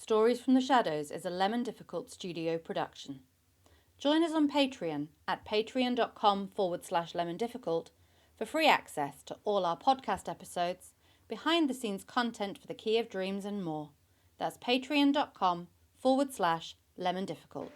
Stories from the Shadows is a Lemon Difficult studio production. Join us on Patreon at patreon.com/lemondifficult for free access to all our podcast episodes, behind-the-scenes content for the Key of Dreams and more. That's patreon.com/lemondifficult.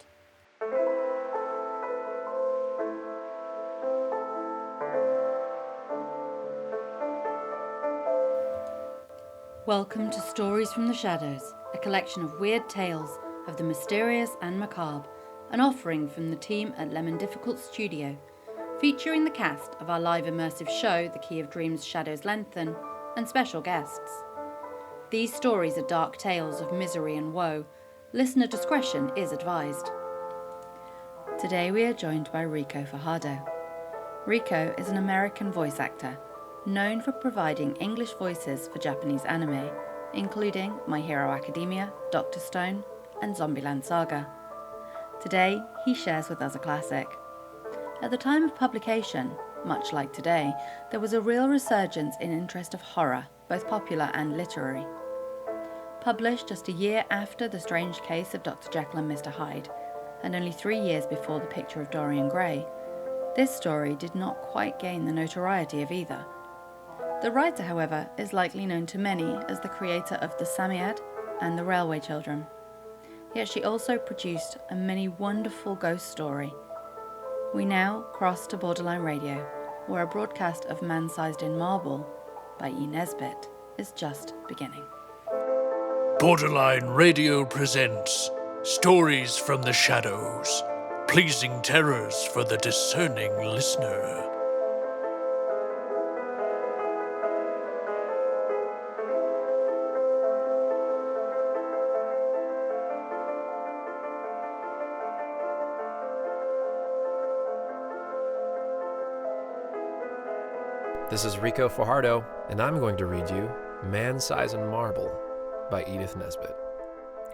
Welcome to Stories from the Shadows, a collection of weird tales of the mysterious and macabre, an offering from the team at Lemon Difficult Studio, featuring the cast of our live immersive show, The Key of Dreams Shadows Lengthen, and special guests. These stories are dark tales of misery and woe. Listener discretion is advised. Today we are joined by Ricco Fajardo. Ricco is an American voice actor, known for providing English voices for Japanese anime, including My Hero Academia, Dr. Stone, and Zombie Land Saga. Today, he shares with us a classic. At the time of publication, much like today, there was a real resurgence in interest of horror, both popular and literary. Published just a year after The Strange Case of Dr. Jekyll and Mr. Hyde, and only 3 years before The Picture of Dorian Gray, this story did not quite gain the notoriety of either. The writer, however, is likely known to many as the creator of the Psammead and the Railway Children. Yet she also produced a many wonderful ghost story. We now cross to Borderline Radio, where a broadcast of Man-Sized in Marble by Edith Nesbit is just beginning. Borderline Radio presents Stories from the Shadows, pleasing terrors for the discerning listener. This is Ricco Fajardo, and I'm going to read you Man-Sized in Marble by Edith Nesbit.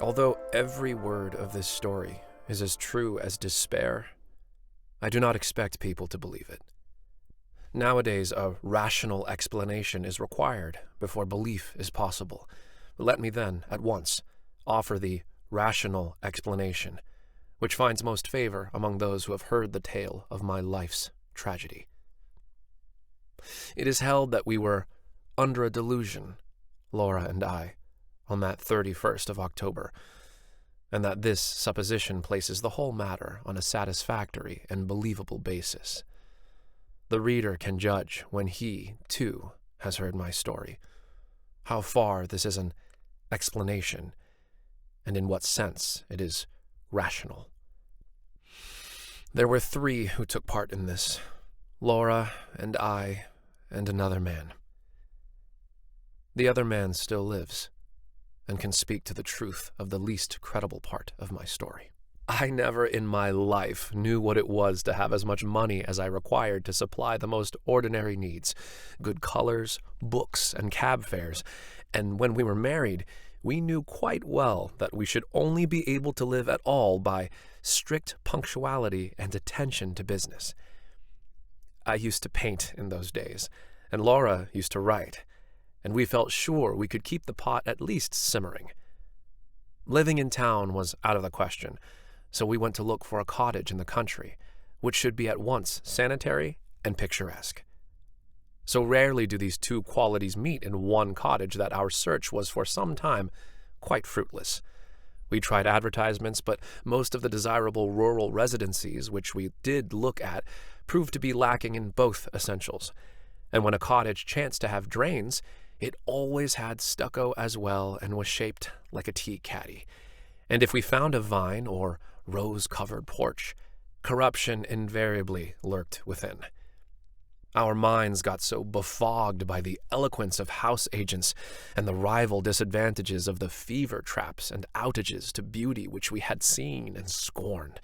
Although every word of this story is as true as despair, I do not expect people to believe it. Nowadays, a rational explanation is required before belief is possible. Let me then, at once, offer the rational explanation, which finds most favor among those who have heard the tale of my life's tragedy. It is held that we were under a delusion, Laura and I, on that 31st of October, and that this supposition places the whole matter on a satisfactory and believable basis. The reader can judge when he, too, has heard my story, how far this is an explanation, and in what sense it is rational. There were 3 who took part in this, Laura and I and another man. The other man still lives and can speak to the truth of the least credible part of my story. I never in my life knew what it was to have as much money as I required to supply the most ordinary needs, good colors, books, and cab fares, and when we were married, we knew quite well that we should only be able to live at all by strict punctuality and attention to business. I used to paint in those days, and Laura used to write, and we felt sure we could keep the pot at least simmering. Living in town was out of the question, so we went to look for a cottage in the country, which should be at once sanitary and picturesque. So rarely do these 2 qualities meet in one cottage that our search was for some time quite fruitless. We tried advertisements, but most of the desirable rural residencies which we did look at proved to be lacking in both essentials. And when a cottage chanced to have drains, it always had stucco as well and was shaped like a tea caddy. And if we found a vine or rose-covered porch, corruption invariably lurked within. Our minds got so befogged by the eloquence of house agents and the rival disadvantages of the fever traps and outages to beauty which we had seen and scorned,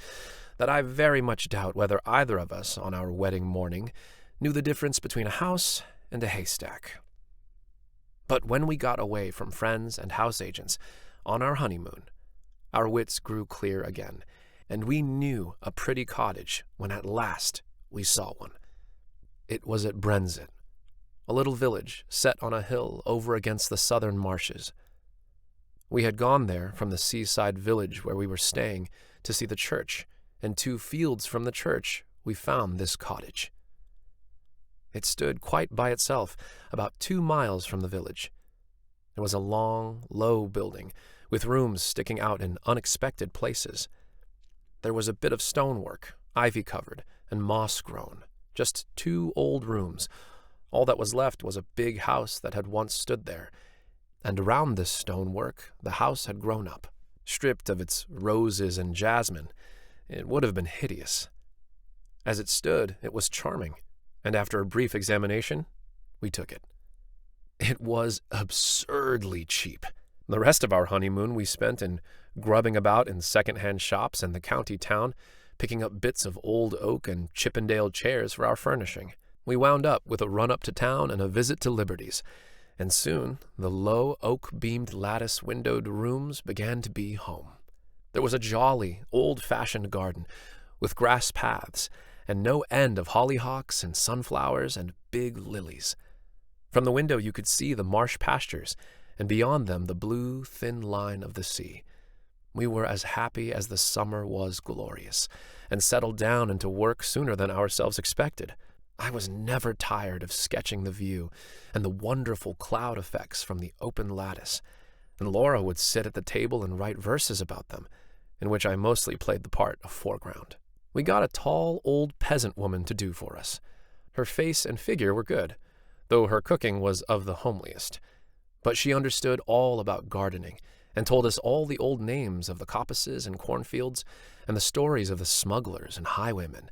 that I very much doubt whether either of us on our wedding morning knew the difference between a house and a haystack. But when we got away from friends and house agents on our honeymoon, our wits grew clear again, and we knew a pretty cottage when at last we saw one. It was at Brenzett, a little village set on a hill over against the southern marshes. We had gone there from the seaside village where we were staying to see the church, and 2 fields from the church we found this cottage. It stood quite by itself, about 2 miles from the village. It was a long, low building, with rooms sticking out in unexpected places. There was a bit of stonework, ivy-covered and moss-grown, just 2 old rooms. All that was left was a big house that had once stood there, and around this stonework the house had grown up. Stripped of its roses and jasmine, it would have been hideous. As it stood, it was charming, and after a brief examination, we took it. It was absurdly cheap. The rest of our honeymoon we spent in grubbing about in second-hand shops in the county town, picking up bits of old oak and Chippendale chairs for our furnishing. We wound up with a run up to town and a visit to Liberty's, and soon the low oak-beamed lattice-windowed rooms began to be home. There was a jolly, old-fashioned garden with grass paths and no end of hollyhocks and sunflowers and big lilies. From the window you could see the marsh pastures, and beyond them the blue, thin line of the sea. We were as happy as the summer was glorious, and settled down into work sooner than ourselves expected. I was never tired of sketching the view and the wonderful cloud effects from the open lattice, and Laura would sit at the table and write verses about them, in which I mostly played the part of foreground. We got a tall, old peasant woman to do for us. Her face and figure were good, though her cooking was of the homeliest. But she understood all about gardening, and told us all the old names of the coppices and cornfields, and the stories of the smugglers and highwaymen,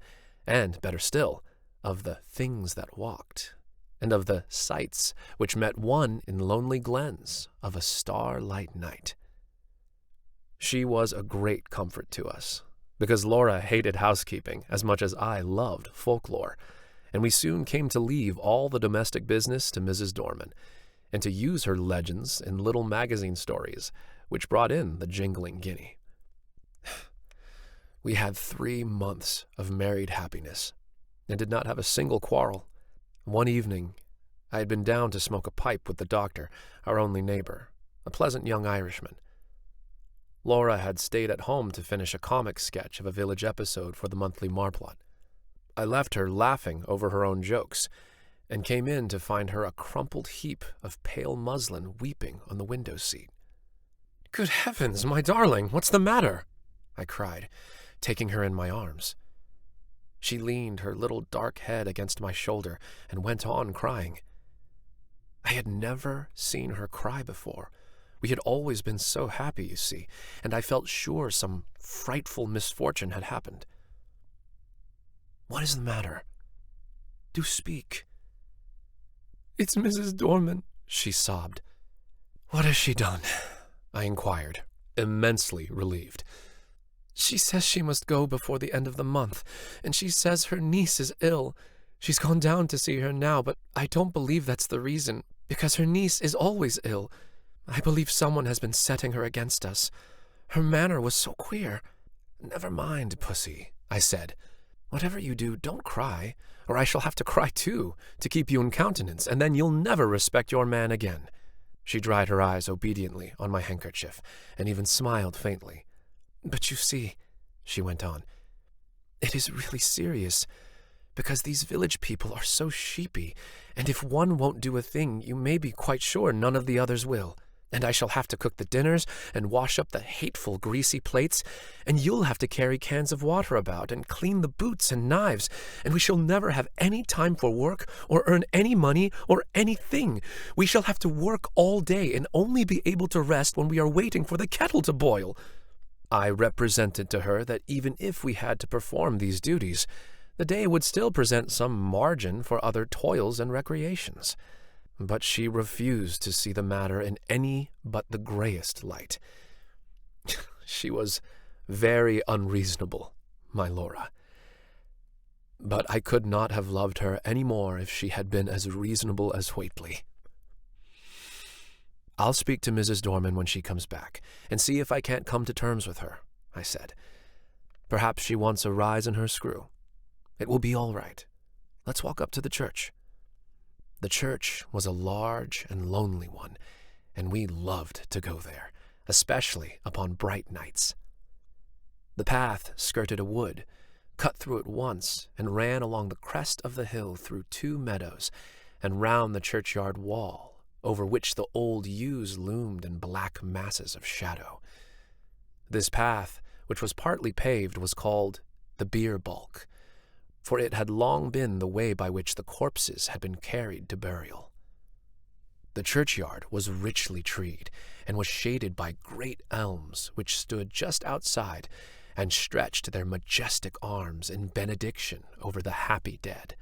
and, better still, of the things that walked, and of the sights which met one in lonely glens of a starlight night. She was a great comfort to us, because Laura hated housekeeping as much as I loved folklore, and we soon came to leave all the domestic business to Mrs. Dorman, and to use her legends in little magazine stories, which brought in the jingling guinea. We had 3 months of married happiness, and did not have a single quarrel. One evening, I had been down to smoke a pipe with the doctor, our only neighbor, a pleasant young Irishman. Laura had stayed at home to finish a comic sketch of a village episode for the monthly Marplot. I left her laughing over her own jokes, and came in to find her a crumpled heap of pale muslin weeping on the window seat. "Good heavens, my darling, what's the matter?" I cried, taking her in my arms. She leaned her little dark head against my shoulder and went on crying. I had never seen her cry before. We had always been so happy, you see, and I felt sure some frightful misfortune had happened. "What is the matter? Do speak." "It's Mrs. Dorman," she sobbed. "What has she done?" I inquired, immensely relieved. "She says she must go before the end of the month, and she says her niece is ill. She's gone down to see her now, but I don't believe that's the reason, because her niece is always ill. I believe someone has been setting her against us. Her manner was so queer." "Never mind, pussy," I said. "Whatever you do, don't cry, or I shall have to cry too, to keep you in countenance, and then you'll never respect your man again." She dried her eyes obediently on my handkerchief, and even smiled faintly. "But you see," she went on, "it is really serious, because these village people are so sheepy, and if one won't do a thing, you may be quite sure none of the others will. And I shall have to cook the dinners and wash up the hateful greasy plates, and you'll have to carry cans of water about and clean the boots and knives, and we shall never have any time for work or earn any money or anything. We shall have to work all day and only be able to rest when we are waiting for the kettle to boil." I represented to her that even if we had to perform these duties, the day would still present some margin for other toils and recreations. But she refused to see the matter in any but the grayest light. She was very unreasonable, my Laura. But I could not have loved her any more if she had been as reasonable as Whately. "I'll speak to Mrs. Dorman when she comes back, and see if I can't come to terms with her," I said. "Perhaps she wants a rise in her screw. It will be all right. Let's walk up to the church." The church was a large and lonely one, and we loved to go there, especially upon bright nights. The path skirted a wood, cut through it once, and ran along the crest of the hill through 2 meadows and round the churchyard wall, over which the old yews loomed in black masses of shadow. This path, which was partly paved, was called the bier balk, for it had long been the way by which the corpses had been carried to burial. The churchyard was richly treed, and was shaded by great elms which stood just outside and stretched their majestic arms in benediction over the happy dead.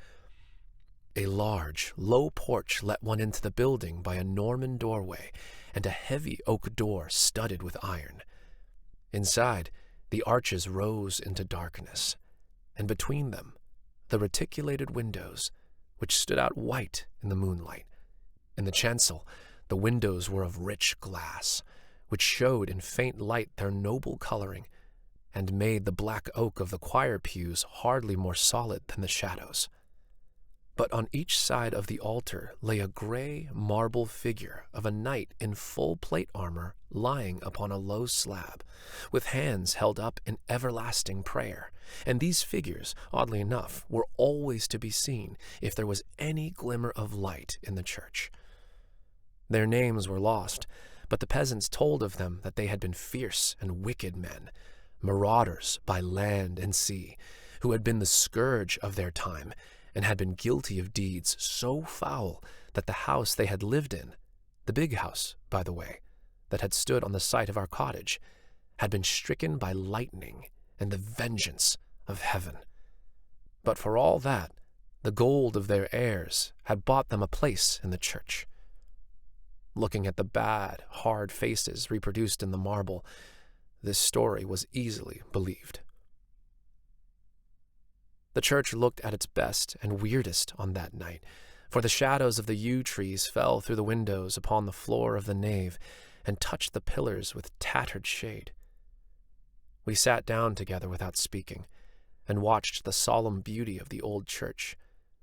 A large, low porch let one into the building by a Norman doorway and a heavy oak door studded with iron. Inside, the arches rose into darkness, and between them, the reticulated windows, which stood out white in the moonlight. In the chancel, the windows were of rich glass, which showed in faint light their noble coloring, and made the black oak of the choir pews hardly more solid than the shadows. But on each side of the altar lay a gray marble figure of a knight in full plate armor lying upon a low slab, with hands held up in everlasting prayer, and these figures, oddly enough, were always to be seen if there was any glimmer of light in the church. Their names were lost, but the peasants told of them that they had been fierce and wicked men, marauders by land and sea, who had been the scourge of their time, and had been guilty of deeds so foul that the house they had lived in, the big house, by the way, that had stood on the site of our cottage, had been stricken by lightning and the vengeance of heaven. But for all that, the gold of their heirs had bought them a place in the church. Looking at the bad, hard faces reproduced in the marble, this story was easily believed. The church looked at its best and weirdest on that night, for the shadows of the yew trees fell through the windows upon the floor of the nave and touched the pillars with tattered shade. We sat down together without speaking, and watched the solemn beauty of the old church,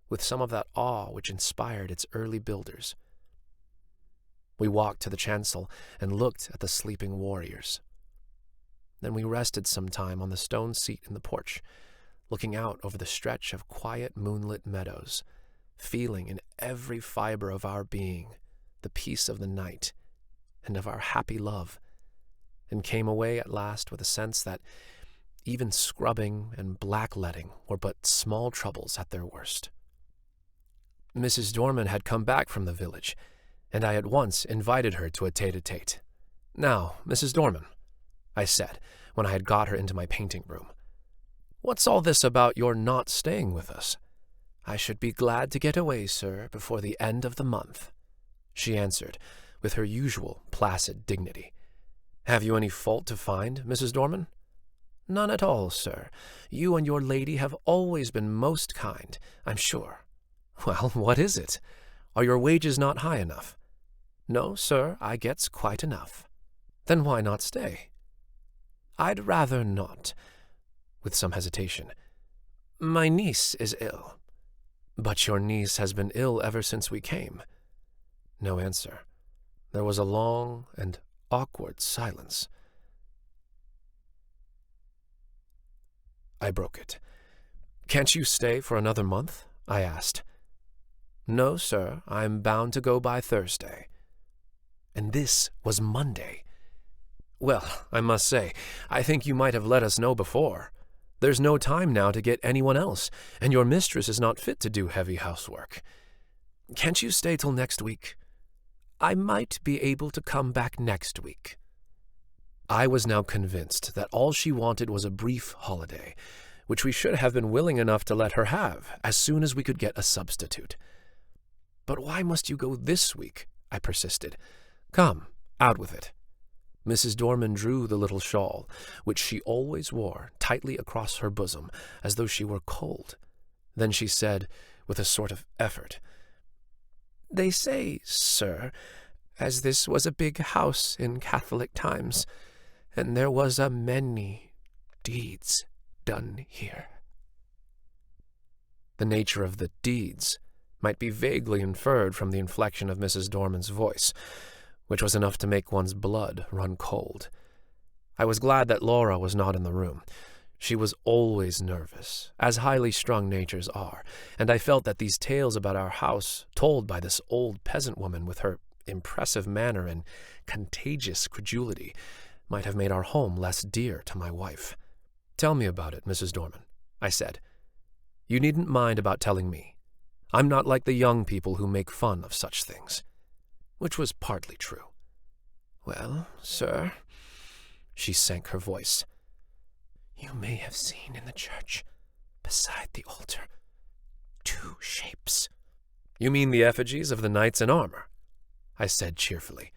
with some of that awe which inspired its early builders. We walked to the chancel and looked at the sleeping warriors. Then we rested some time on the stone seat in the porch, looking out over the stretch of quiet moonlit meadows, feeling in every fiber of our being the peace of the night and of our happy love, and came away at last with a sense that even scrubbing and blackleading were but small troubles at their worst. Mrs. Dorman had come back from the village, and I at once invited her to a tete-a-tete. "Now, Mrs. Dorman," I said, when I had got her into my painting room, "what's all this about your not staying with us?" "I should be glad to get away, sir, before the end of the month," she answered, with her usual placid dignity. "Have you any fault to find, Mrs. Dorman?" "None at all, sir. You and your lady have always been most kind, I'm sure." "Well, what is it? Are your wages not high enough?" "No, sir, I gets quite enough." "Then why not stay?" "I'd rather not," with some hesitation. "My niece is ill." "But your niece has been ill ever since we came." No answer. There was a long and awkward silence. I broke it. "Can't you stay for another month?" I asked. "No, sir, I'm bound to go by Thursday." And this was Monday. "Well, I must say, I think you might have let us know before. There's no time now to get anyone else, and your mistress is not fit to do heavy housework. Can't you stay till next week?" "I might be able to come back next week." I was now convinced that all she wanted was a brief holiday, which we should have been willing enough to let her have as soon as we could get a substitute. "But why must you go this week?" I persisted. "Come, out with it." Mrs. Dorman drew the little shawl, which she always wore, tightly across her bosom, as though she were cold. Then she said, with a sort of effort, "They say, sir, as this was a big house in Catholic times, and there was a many deeds done here." The nature of the deeds might be vaguely inferred from the inflection of Mrs. Dorman's voice, which was enough to make one's blood run cold. I was glad that Laura was not in the room. She was always nervous, as highly strung natures are, and I felt that these tales about our house, told by this old peasant woman with her impressive manner and contagious credulity, might have made our home less dear to my wife. "Tell me about it, Mrs. Dorman," I said. "You needn't mind about telling me. I'm not like the young people who make fun of such things." Which was partly true. "Well, sir," she sank her voice, "you may have seen in the church, beside the altar, 2 shapes." "You mean the effigies of the knights in armor?" I said cheerfully.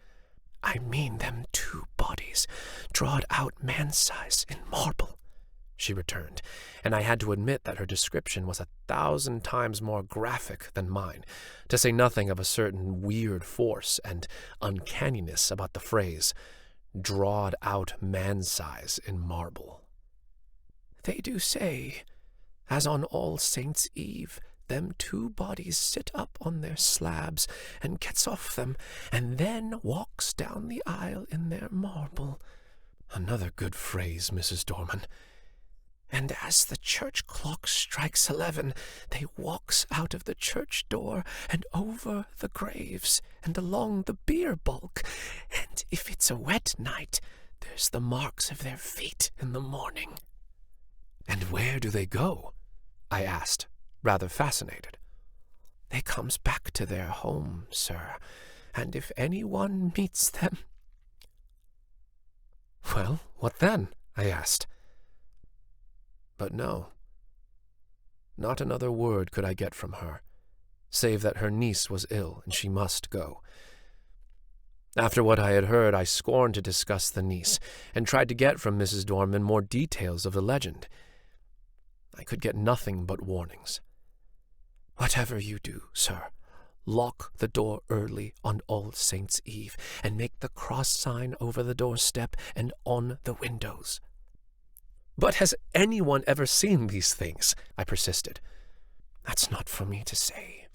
"I mean them 2 bodies, drawed out man-size in marble," she returned, and I had to admit that her description was 1,000 times more graphic than mine, to say nothing of a certain weird force and uncanniness about the phrase, "drawed out man-size in marble." "They do say, as on All Saints' Eve, them 2 bodies sit up on their slabs and gets off them, and then walks down the aisle in their marble." Another good phrase, Mrs. Dorman. "And as the church clock strikes 11, they walks out of the church door and over the graves and along the bier bulk, and if it's a wet night, there's the marks of their feet in the morning." "And where do they go?" I asked, rather fascinated. "They comes back to their home, sir, and if anyone meets them—" "Well, what then?" I asked. But no. Not another word could I get from her, save that her niece was ill and she must go. After what I had heard, I scorned to discuss the niece, and tried to get from Mrs. Dorman more details of the legend. I could get nothing but warnings. "Whatever you do, sir, lock the door early on All Saints' Eve, and make the cross sign over the doorstep and on the windows." "But has anyone ever seen these things?" I persisted. "That's not for me to say.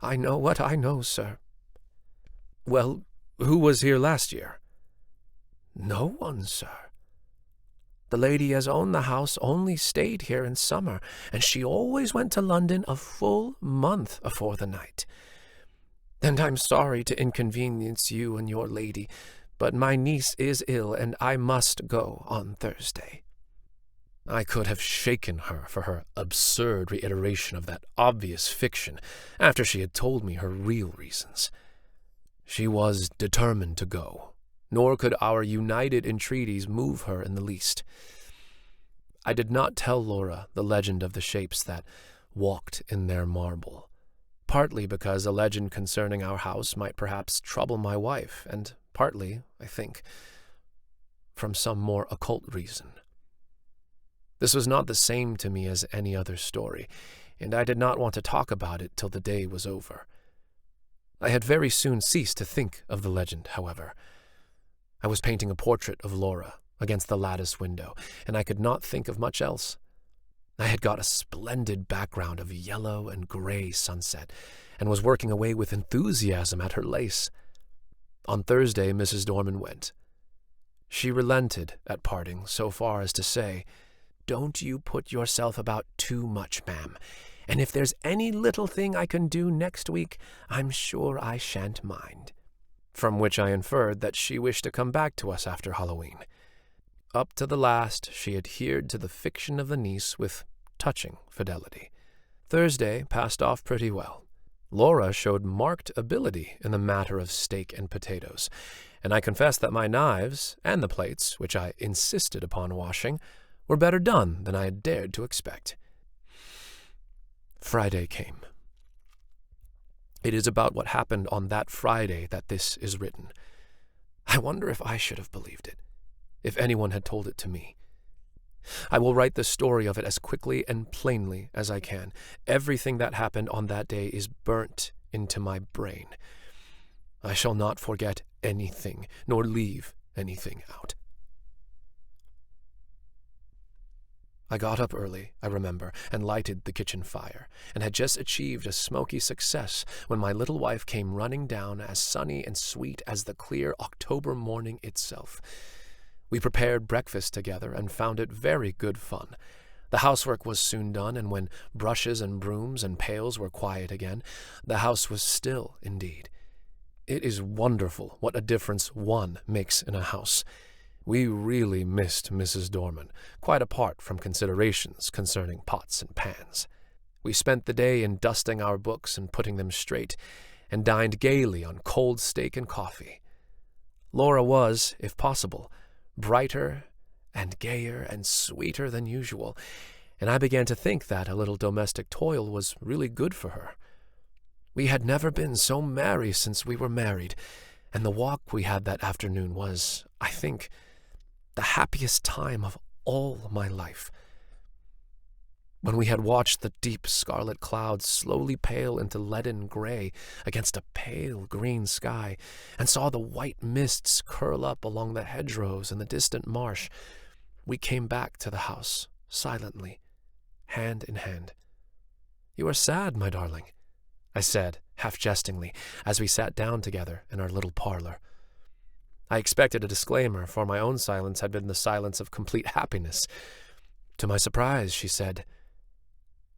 I know what I know, sir." "Well, who was here last year?" "No one, sir. The lady as owned the house only stayed here in summer, and she always went to London a full month afore the night. And I'm sorry to inconvenience you and your lady, but my niece is ill, and I must go on Thursday." I could have shaken her for her absurd reiteration of that obvious fiction after she had told me her real reasons. She was determined to go, nor could our united entreaties move her in the least. I did not tell Laura the legend of the shapes that walked in their marble, partly because a legend concerning our house might perhaps trouble my wife, and partly, I think, from some more occult reason. This was not the same to me as any other story, and I did not want to talk about it till the day was over. I had very soon ceased to think of the legend, however. I was painting a portrait of Laura against the lattice window, and I could not think of much else. I had got a splendid background of yellow and gray sunset, and was working away with enthusiasm at her lace. On Thursday, Mrs. Dorman went. She relented at parting so far as to say, "Don't you put yourself about too much, ma'am, and if there's any little thing I can do next week, I'm sure I shan't mind." From which I inferred that she wished to come back to us after Halloween. Up to the last, she adhered to the fiction of the niece with touching fidelity. Thursday passed off pretty well. Laura showed marked ability in the matter of steak and potatoes, and I confess that my knives and the plates, which I insisted upon washing, were better done than I had dared to expect. Friday came. It is about what happened on that Friday that this is written. I wonder if I should have believed it, if anyone had told it to me. I will write the story of it as quickly and plainly as I can. Everything that happened on that day is burnt into my brain. I shall not forget anything, nor leave anything out. I got up early, I remember, and lighted the kitchen fire, and had just achieved a smoky success when my little wife came running down as sunny and sweet as the clear October morning itself. We prepared breakfast together and found it very good fun. The housework was soon done, and when brushes and brooms and pails were quiet again, the house was still indeed. It is wonderful what a difference one makes in a house. We really missed Mrs. Dorman, quite apart from considerations concerning pots and pans. We spent the day in dusting our books and putting them straight, and dined gaily on cold steak and coffee. Laura was, if possible, brighter and gayer and sweeter than usual, and I began to think that a little domestic toil was really good for her. We had never been so merry since we were married, and the walk we had that afternoon was, I think, the happiest time of all my life. When we had watched the deep scarlet clouds slowly pale into leaden gray against a pale green sky, and saw the white mists curl up along the hedgerows and the distant marsh, we came back to the house, silently, hand in hand. "You are sad, my darling," I said, half jestingly, as we sat down together in our little parlor. I expected a disclaimer, for my own silence had been the silence of complete happiness. To my surprise, she said,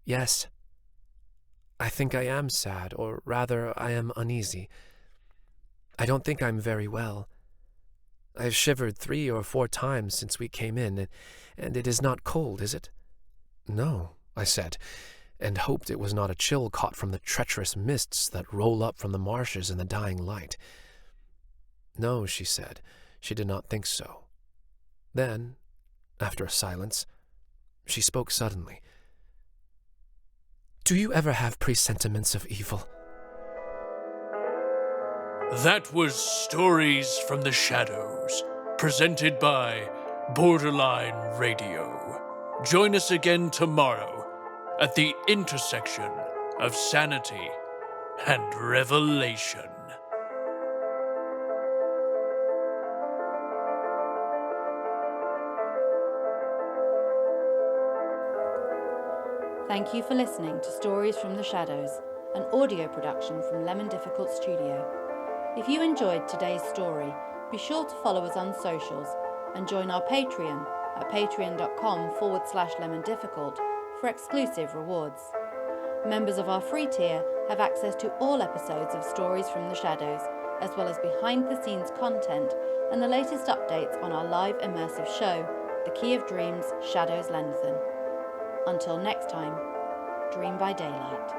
"Yes, I think I am sad, or rather I am uneasy. I don't think I'm very well. I have shivered 3 or 4 times since we came in, and it is not cold, is it?" "No," I said, and hoped it was not a chill caught from the treacherous mists that roll up from the marshes in the dying light. "No," she said. She did not think so. Then, after a silence, she spoke suddenly. "Do you ever have presentiments of evil?" That was Stories from the Shadows, presented by Borderline Radio. Join us again tomorrow at the intersection of sanity and revelation. Thank you for listening to Stories from the Shadows, an audio production from Lemon Difficult Studio. If you enjoyed today's story, be sure to follow us on socials and join our Patreon at patreon.com/lemondifficult for exclusive rewards. Members of our free tier have access to all episodes of Stories from the Shadows, as well as behind-the-scenes content and the latest updates on our live immersive show, The Key of Dreams: Shadows Lengthen. Until next time, dream by daylight.